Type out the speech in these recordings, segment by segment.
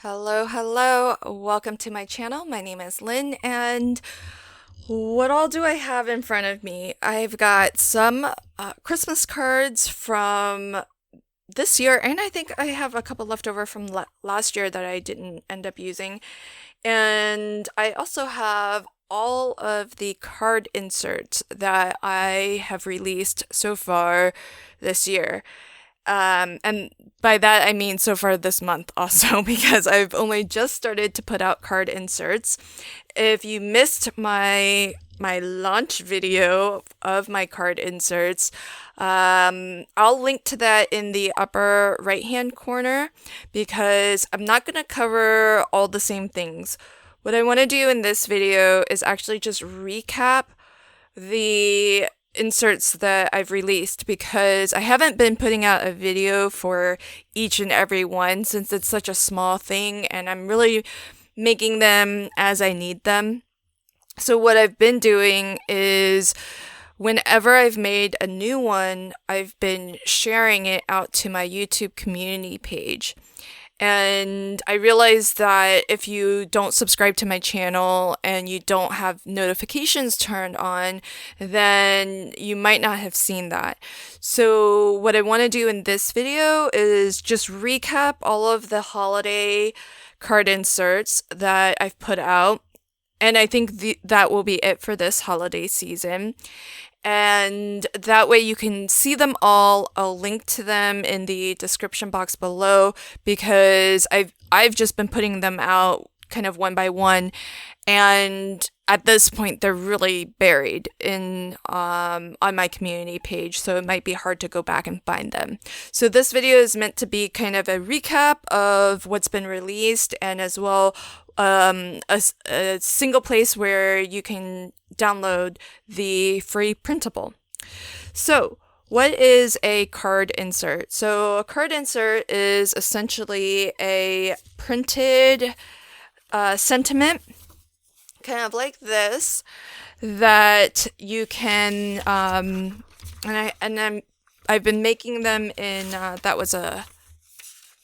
Hello. Welcome to my channel. My name is Lynn, and what all do I have in front of me? I've got some Christmas cards from this year, and I think I have a couple left over from last year that I didn't end up using. And I also have all of the card inserts that I have released so far this year. And by that I mean so far this month also, because I've only just started to put out card inserts. If you missed my launch video of my card inserts, I'll link to that in the upper right hand corner because I'm not going to cover all the same things. What I want to do in this video is actually just recap the inserts that I've released because I haven't been putting out a video for each and every one since it's such a small thing and I'm really making them as I need them. So what I've been doing is whenever I've made a new one, I've been sharing it out to my YouTube community page. And I realized that if you don't subscribe to my channel and you don't have notifications turned on, then you might not have seen that. So what I want to do in this video is just recap all of the holiday card inserts that I've put out. And I think that will be it for this holiday season. And that way you can see them all. I'll link to them in the description box below because I've just been putting them out kind of one by one, and at this point they're really buried in on my community page, so it might be hard to go back and find them. So this video is meant to be kind of a recap of what's been released, and as well a single place where you can download the free printable. So what is a card insert? So a card insert is essentially a printed sentiment, kind of like this, that you can I've been making them in that was a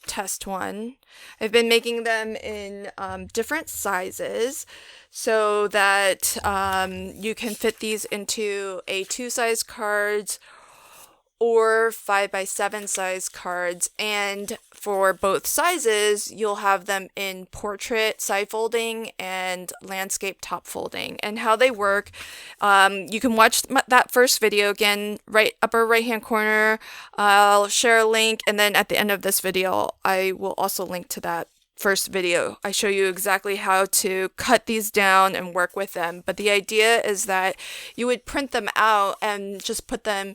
test one. I've been making them in different sizes so that you can fit these into A2 size cards or 5x7 size cards, and for both sizes you'll have them in portrait side folding and landscape top folding. And how they work, you can watch that first video again, right upper right hand corner. I'll share a link, and then at the end of this video I will also link to that first video. I show you exactly how to cut these down and work with them, but the idea is that you would print them out and just put them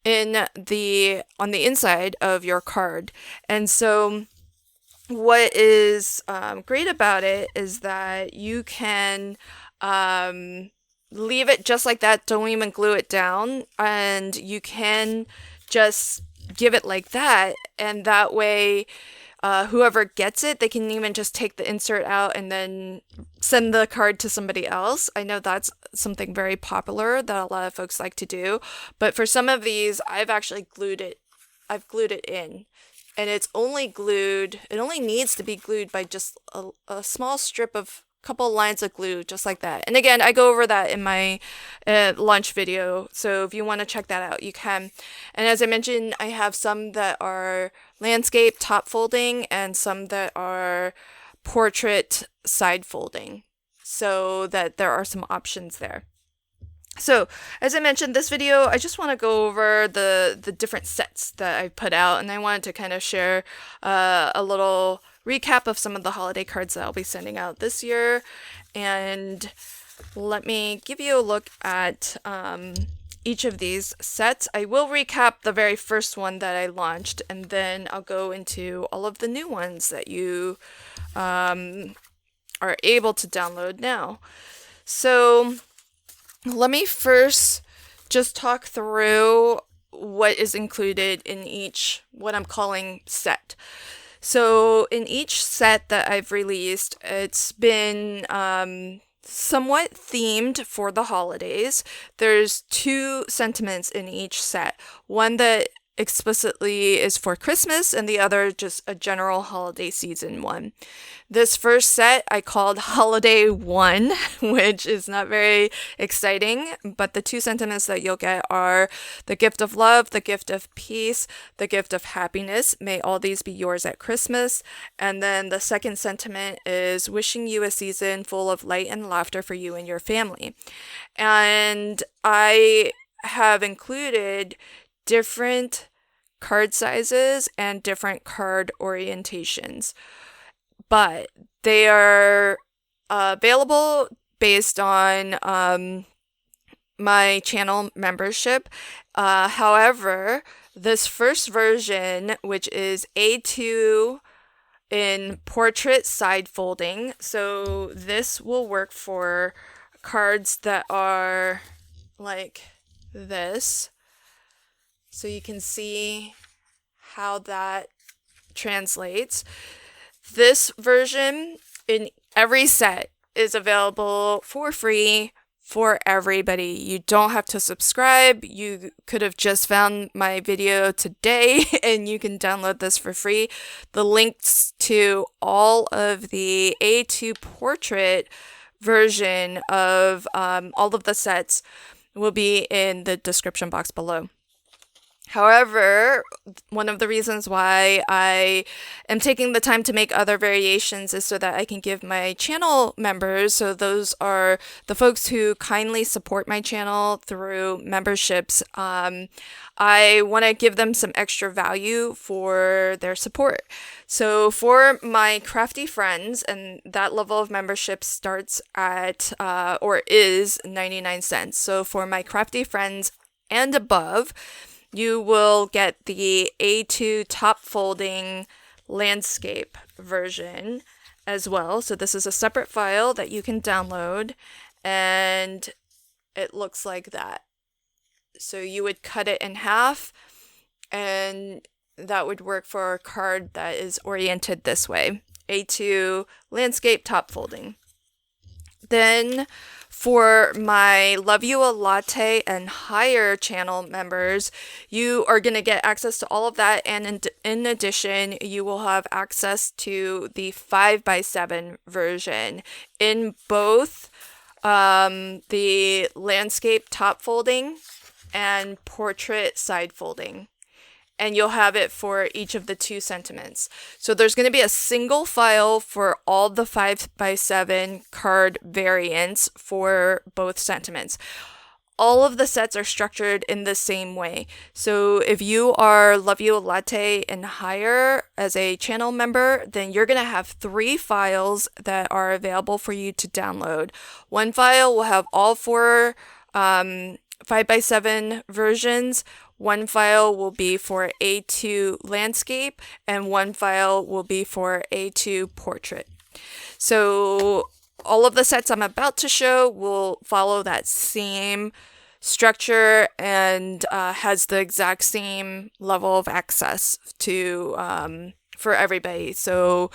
on the inside of your card. And so what is great about it is that you can leave it just like that, don't even glue it down, and you can just give it like that, and that way whoever gets it, they can even just take the insert out and then send the card to somebody else. I know that's something very popular that a lot of folks like to do, but for some of these, I've glued it in, and it only needs to be glued by just a small strip of couple lines of glue, just like that. And again, I go over that in my launch video, so if you want to check that out, you can. And as I mentioned, I have some that are landscape top folding and some that are portrait side folding, so that there are some options there. So, as I mentioned, this video, I just want to go over the different sets that I put out, and I wanted to kind of share a little recap of some of the holiday cards that I'll be sending out this year. And let me give you a look at each of these sets. I will recap the very first one that I launched, and then I'll go into all of the new ones that you are able to download now. So let me first just talk through what is included in each, what I'm calling set. So in each set that I've released, it's been somewhat themed for the holidays. There's two sentiments in each set. One that explicitly is for Christmas, and the other just a general holiday season one. This first set I called Holiday 1, which is not very exciting, but the two sentiments that you'll get are the gift of love, the gift of peace, the gift of happiness. May all these be yours at Christmas. And then the second sentiment is wishing you a season full of light and laughter for you and your family. And I have included different card sizes and different card orientations, but they are available based on my channel membership. However, this first version, which is A2 in portrait side folding, so this will work for cards that are like this. So you can see how that translates. This version in every set is available for free for everybody. You don't have to subscribe. You could have just found my video today and you can download this for free. The links to all of the A2 portrait version of all of the sets will be in the description box below. However, one of the reasons why I am taking the time to make other variations is so that I can give my channel members, so those are the folks who kindly support my channel through memberships, I want to give them some extra value for their support. So for my crafty friends, and that level of membership starts at, or is 99 cents. So for my crafty friends and above, you will get the A2 top folding landscape version as well. So this is a separate file that you can download, and it looks like that. So you would cut it in half, and that would work for a card that is oriented this way. A2 landscape top folding. Then for my Love You a Latte and higher channel members, you are going to get access to all of that, and in addition, you will have access to the 5x7 version in both the landscape top folding and portrait side folding. And you'll have it for each of the two sentiments. So there's going to be a single file for all the 5x7 card variants for both sentiments. All of the sets are structured in the same way. So if you are Love You a Latte and higher as a channel member, then you're going to have 3 files that are available for you to download. One file will have all 4 5x7 versions. One file will be for A2 landscape, and one file will be for A2 portrait. So all of the sets I'm about to show will follow that same structure and has the exact same level of access to for everybody. So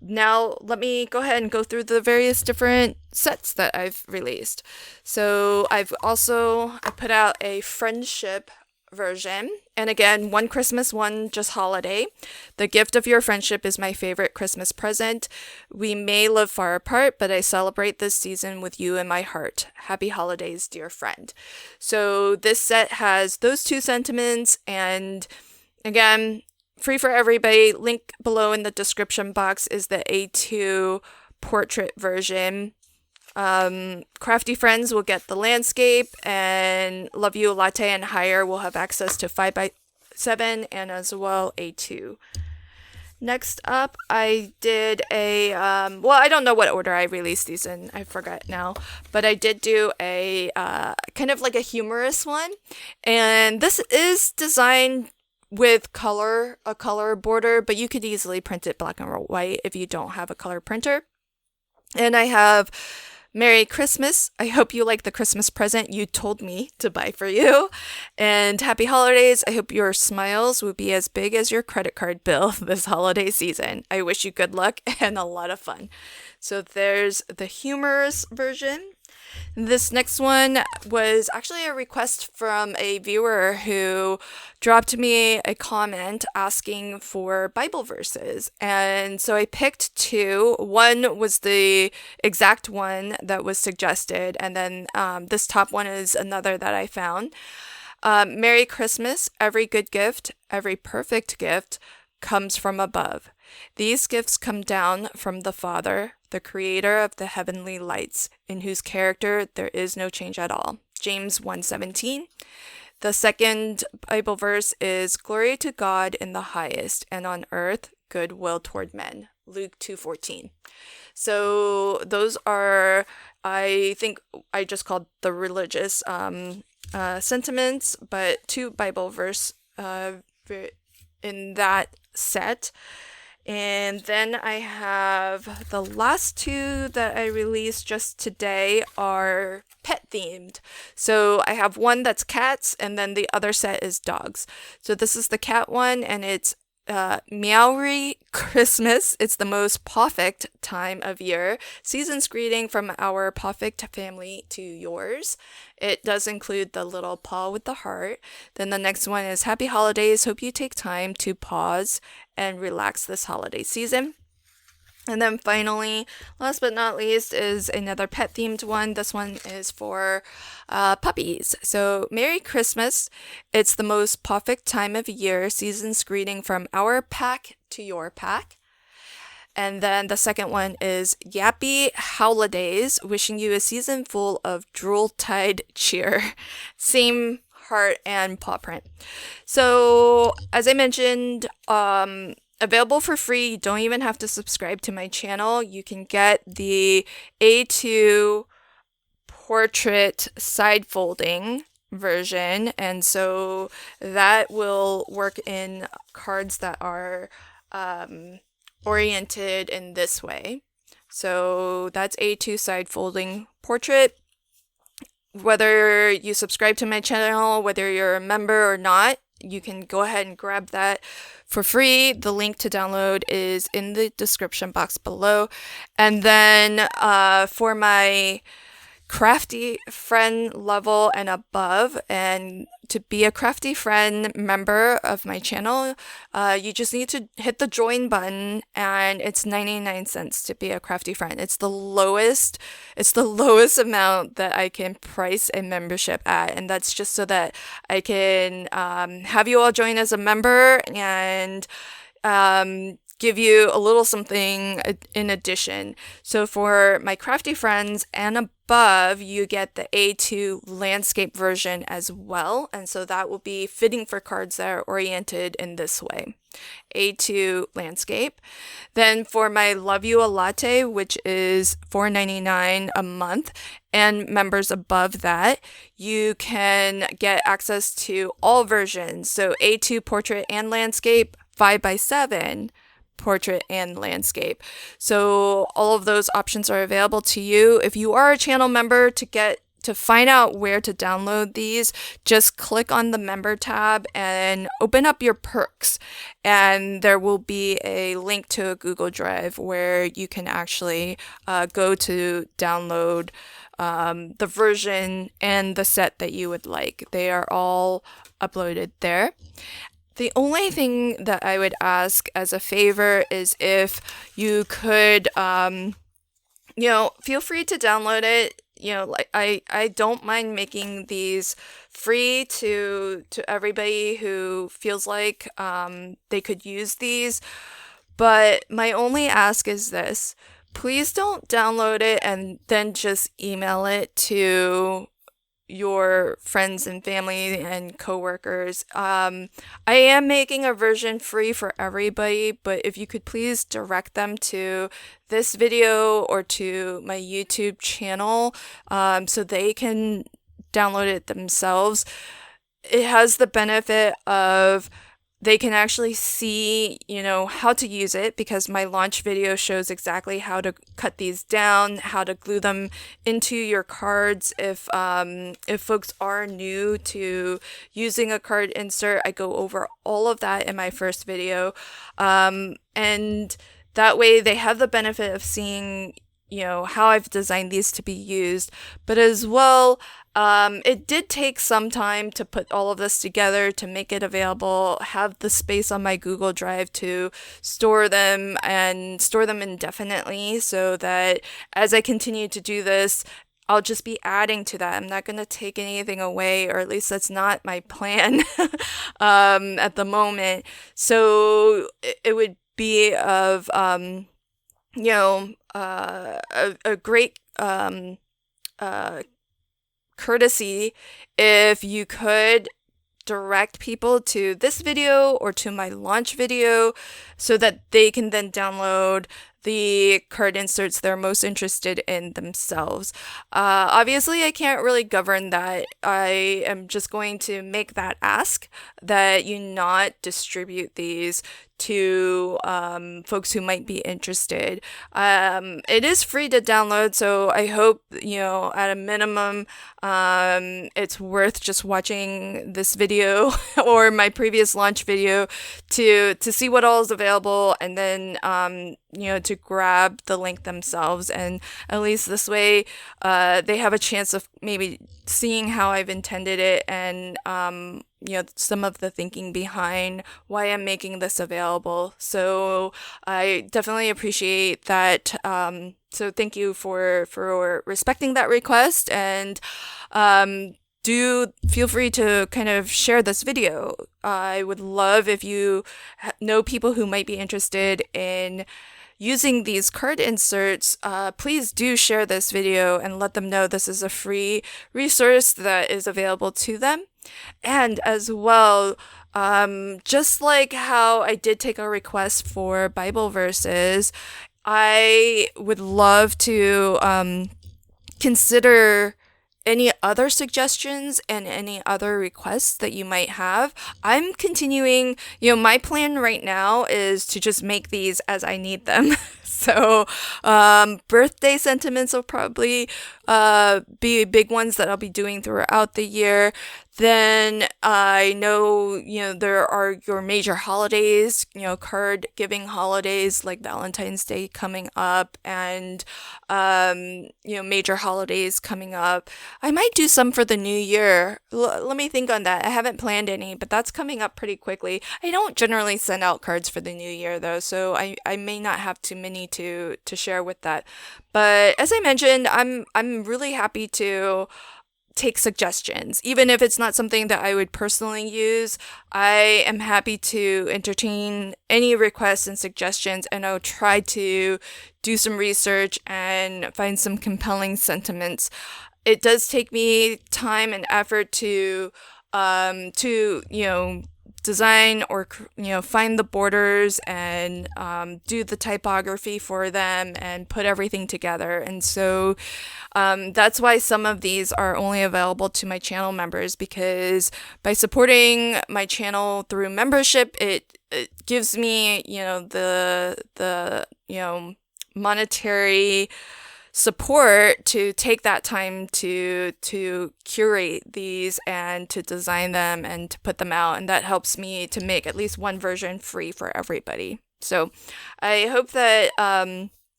now let me go ahead and go through the various different sets that I've released. So I put out a friendship version, and again, one Christmas, one just holiday. The gift of your friendship is my favorite Christmas present. We may live far apart, but I celebrate this season with you in my heart. Happy holidays, dear friend. So this set has those two sentiments, and again, free for everybody. Link below in the description box is the A2 portrait version. Crafty friends will get the landscape, and Love You a Latte and higher will have access to 5x7 and as well A2. Next up, I did a, I don't know what order I released these in, I forgot now, but I did do a, kind of like a humorous one, and this is designed with a color border, but you could easily print it black and white if you don't have a color printer. And I have Merry Christmas. I hope you like the Christmas present you told me to buy for you. And Happy Holidays. I hope your smiles will be as big as your credit card bill this holiday season. I wish you good luck and a lot of fun. So there's the humorous version. This next one was actually a request from a viewer who dropped me a comment asking for Bible verses. And so I picked two. One was the exact one that was suggested, and then this top one is another that I found. Merry Christmas, every good gift, every perfect gift comes from above. These gifts come down from the Father, the creator of the heavenly lights, in whose character there is no change at all. James 1:17. The second Bible verse is glory to God in the highest, and on earth goodwill toward men. Luke 2:14. So those are, I think I just called the religious sentiments, but two Bible verse in that set. And then I have the last two that I released just today are pet themed. So I have one that's cats, and then the other set is dogs. So this is the cat one, and it's Meowry Christmas. It's the most perfect time of year. Season's greeting from our perfect family to yours. It does include the little paw with the heart. Then the next one is Happy Holidays. Hope you take time to pause and relax this holiday season. And then finally, last but not least, is another pet themed one. This one is for puppies. So, Merry Christmas. It's the most perfect time of year. Season's greeting from our pack to your pack. And then the second one is Yappy Holidays. Wishing you a season full of drool-tide cheer. Same heart and paw print. So, as I mentioned, available for free. You don't even have to subscribe to my channel. You can get the A2 portrait side folding version, and so that will work in cards that are oriented in this way. So that's A2 side folding portrait. Whether you subscribe to my channel, whether you're a member or not, you can go ahead and grab that for free. The link to download is in the description box below. And then for my crafty friend level and above, and to be a crafty friend member of my channel, you just need to hit the join button, and it's 99 cents to be a crafty friend. It's the lowest amount that I can price a membership at, and that's just so that I can have you all join as a member and give you a little something in addition. So for my crafty friends and above, you get the A2 landscape version as well. And so that will be fitting for cards that are oriented in this way. A2 landscape. Then for my Love You a Latte, which is $4.99 a month, and members above that, you can get access to all versions. So A2 portrait and landscape, 5x7 portrait and landscape. So all of those options are available to you. If you are a channel member, to find out where to download these, just click on the member tab and open up your perks, and there will be a link to a Google Drive where you can actually go to download the version and the set that you would like. They are all uploaded there. The only thing that I would ask as a favor is if you could, feel free to download it. Like I don't mind making these free to everybody who feels like they could use these. But my only ask is this: please don't download it and then just email it to your friends and family and coworkers. I am making a version free for everybody, but if you could please direct them to this video or to my YouTube channel, so they can download it themselves. It has the benefit of they can actually see, how to use it, because my launch video shows exactly how to cut these down, how to glue them into your cards. If folks are new to using a card insert, I go over all of that in my first video. And that way they have the benefit of seeing, how I've designed these to be used, but as well, it did take some time to put all of this together, to make it available, have the space on my Google Drive to store them and store them indefinitely, so that as I continue to do this, I'll just be adding to that. I'm not going to take anything away, or at least that's not my plan at the moment. So it would be of a great courtesy if you could direct people to this video or to my launch video, so that they can then download the card inserts they're most interested in themselves. Obviously, I can't really govern that. I am just going to make that ask that you not distribute these to folks who might be interested. It is free to download, so I hope, at a minimum, it's worth just watching this video or my previous launch video to see what all is available, and then to grab the link themselves, and at least this way they have a chance of maybe seeing how I've intended it, and some of the thinking behind why I'm making this available. So I definitely appreciate that. So thank you for respecting that request, and do feel free to kind of share this video. I would love if you know people who might be interested in using these card inserts. Please do share this video and let them know this is a free resource that is available to them. And as well, just like how I did take a request for Bible verses, I would love to consider any other suggestions and any other requests that you might have. I'm continuing, my plan right now is to just make these as I need them. So, birthday sentiments will probably be big ones that I'll be doing throughout the year. Then I know, there are your major holidays, card giving holidays like Valentine's Day coming up, and, major holidays coming up. I might do some for the new year. Let me think on that. I haven't planned any, but that's coming up pretty quickly. I don't generally send out cards for the new year though, so I may not have too many to share with that. But as I mentioned, I'm really happy to take suggestions. Even if it's not something that I would personally use, I am happy to entertain any requests and suggestions, and I'll try to do some research and find some compelling sentiments. It does take me time and effort to design or find the borders and do the typography for them and put everything together. And so that's why some of these are only available to my channel members, because by supporting my channel through membership, it gives me the monetary support to take that time to curate these and to design them and to put them out, and that helps me to make at least one version free for everybody. So I hope that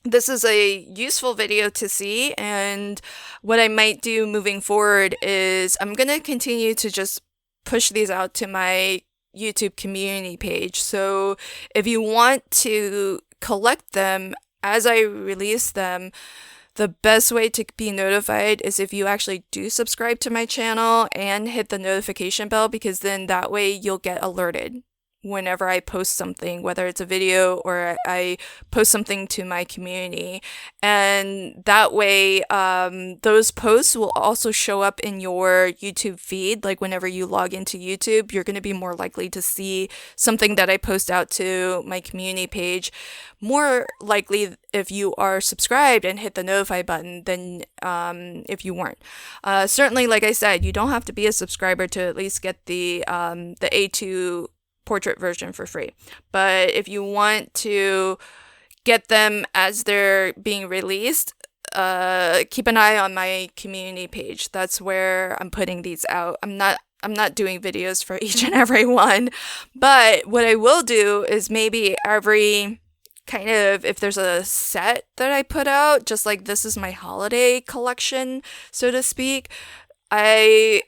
this is a useful video to see, and what I might do moving forward is I'm gonna continue to just push these out to my YouTube community page. So if you want to collect them as I release them, the best way to be notified is if you actually do subscribe to my channel and hit the notification bell, because then that way you'll get alerted whenever I post something, whether it's a video or I post something to my community. And that way, those posts will also show up in your YouTube feed. Like whenever you log into YouTube, you're going to be more likely to see something that I post out to my community page. More likely if you are subscribed and hit the notify button than if you weren't. Certainly, like I said, you don't have to be a subscriber to at least get the A2 portrait version for free. But if you want to get them as they're being released, keep an eye on my community page. That's where I'm putting these out. I'm not doing videos for each and every one, but what I will do is maybe every kind of if there's a set that I put out, just like this is my holiday collection, so to speak. I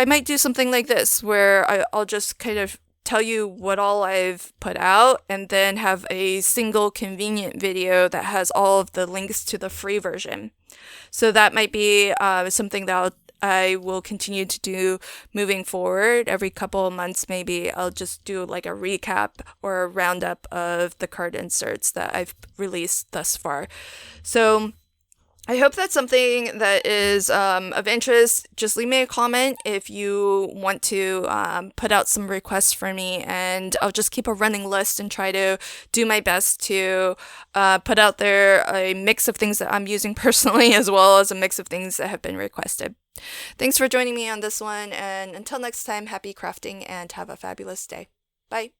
might do something like this where I'll just kind of tell you what all I've put out and then have a single convenient video that has all of the links to the free version. So that might be something that I will continue to do moving forward. Every couple of months, maybe I'll just do like a recap or a roundup of the card inserts that I've released thus far. So I hope that's something that is of interest. Just leave me a comment if you want to put out some requests for me, and I'll just keep a running list and try to do my best to put out there a mix of things that I'm using personally as well as a mix of things that have been requested. Thanks for joining me on this one, and until next time, happy crafting and have a fabulous day. Bye.